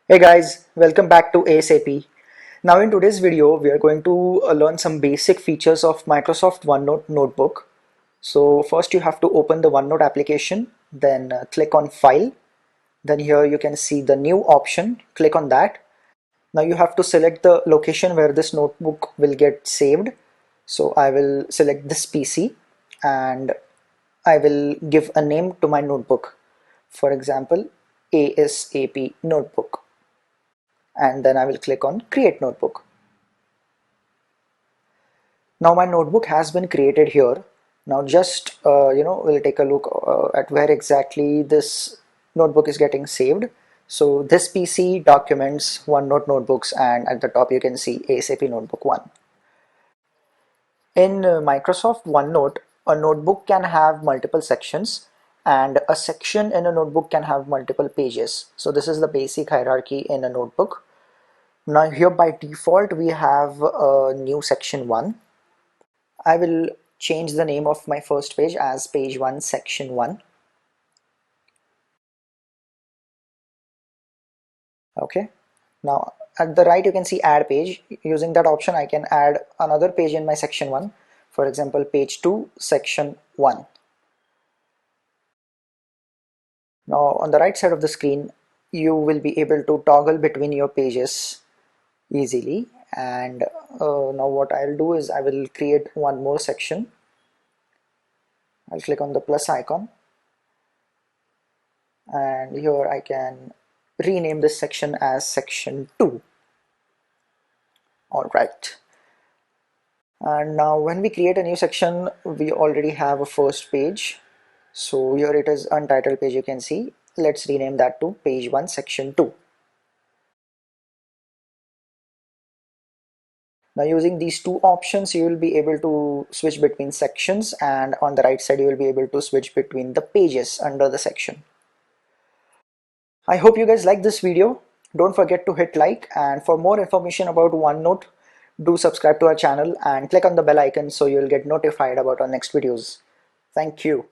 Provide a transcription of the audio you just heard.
Hey guys, welcome back to ASAP. Now in today's video, we are going to learn some basic features of Microsoft OneNote Notebook. So first you have to open the OneNote application, then click on File. Then here you can see the new option, click on that. Now you have to select the location where this notebook will get saved. So I will select this PC and I will give a name to my notebook. For example, ASAP Notebook. And then I will click on create notebook. Now my notebook has been created here. Now just we'll take a look at where exactly this notebook is getting saved. So this PC documents OneNote notebooks, and at the top you can see ASAP Notebook 1. In Microsoft OneNote, a notebook can have multiple sections, and a section in a notebook can have multiple pages. So this is the basic hierarchy in a notebook. Now here by default we have a new section 1. I will change the name of my first page as page 1 section 1. Okay. Now at the right you can see add page. Using that option I can add another page in my section 1. For example, page 2 section 1. Now on the right side of the screen you will be able to toggle between your pages easily, and now what I'll do is I will create one more section. I'll click on the plus icon, and here I can rename this section as section 2. Alright, and now when we create a new section we already have a first page. So here it is, untitled page, you can see. Let's rename that to page 1 section 2. Now using these two options you will be able to switch between sections, and on the right side you will be able to switch between the pages under the section. I hope you guys like this video. Don't forget to hit like, and for more information about OneNote, do subscribe to our channel and click on the bell icon so you'll get notified about our next videos. Thank you.